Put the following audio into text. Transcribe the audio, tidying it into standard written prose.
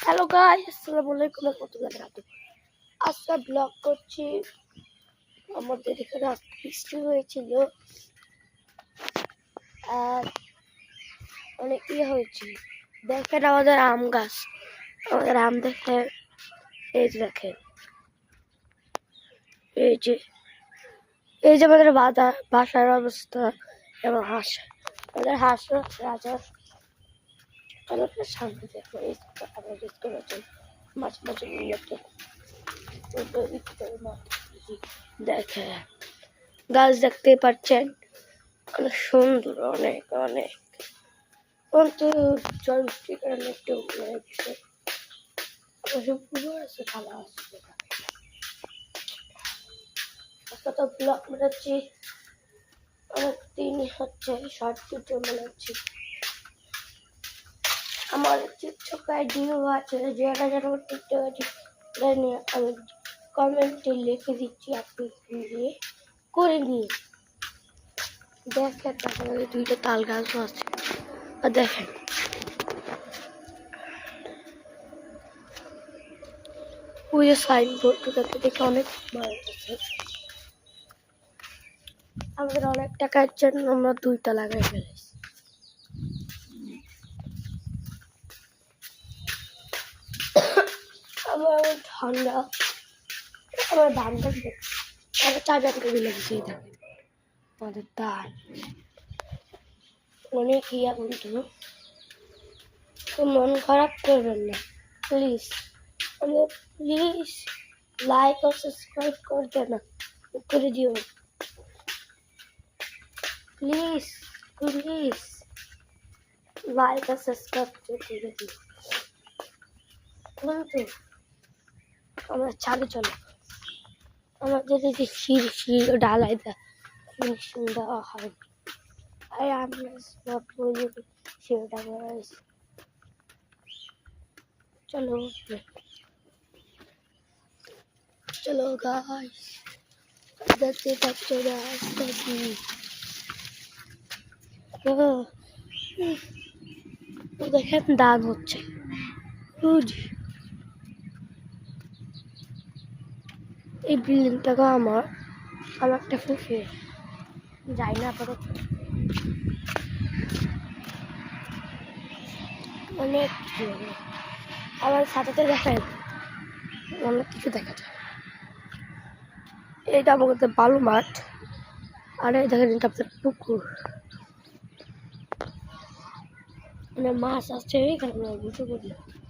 Hello guys, আসসালামু আলাইকুম ওয়া রাহমাতুল্লাহি ওয়া বারাকাতুহু। আজকে ব্লগ করছি। আমাদের এখানে আজকে বৃষ্টি হয়েছিল আর অনেক হয়েছে। দেখেন আমাদের আম গাছ, আমাদের আম দেখেন, এই যে দেখেন, এই যে আমাদের বাসার অবস্থা এবং আমাদের হাঁস রাজা সামনে দেখো, এই মাঝে মাঝে দেখেন গাছ দেখতে পাচ্ছেন, অনেক সুন্দর, অনেক অনেক কিন্তু জল বৃষ্টির কারণে একটু পুরো আছে, ভালো আসছে। তো ব্লগ বানাচ্ছি, অনেক দিন হচ্ছে শর্ট ভিডিও বানাচ্ছি। আমার টিকটক আইডিও আছে, যারা যারা আমার টিকটক আইডি নিয়ে আমি কমেন্টে লিখে দিচ্ছি, আপনি দিয়ে করে নিয়ে দেখেন। তারপরে দুইটা তাল গাছও আছে, আর দেখেন ওই যে সাইনবোর্ডটা দেখে অনেক ভালো লাগছে। আমাদের অনেক টাকার জন্য আমরা দুইটা লাগাই ফেলেছি। আমার ঠান্ডা, আমার ধানটা আমার চারটা করে লেগেছে। দেখেন আমাদের ধান অনেক বন্ধু, তো মন খারাপ করবেন না প্লিজ, প্লিজ লাইক और सब्सक्राइब कर देना, করে দিও প্লিজ, প্লিজ লাইক और सब्सक्राइब করে দিও। কিন্তু আমরা চালু চলো, আমাদের এই যে সিঁড়ি ঢালাই ফিনিশিং দেওয়া হয়, আর আমরা সব সিঁড়িটা করাইছি। চলো চলো গাইস, দেখতে পাচ্ছ রাস্তা কি দেখেন দান হচ্ছে। এই বিল্ডিংটাকে আমার একটা ফুফে যাই না পারো, অনেক কিছু আমার সাথে দেখায়, অনেক কিছু দেখা যায়। এইটা আমাদের বালু মাঠ, আর এই দেখেন এটা আপনার পুকুর, মানে মাছ আছে এখানে বুঝে বলি।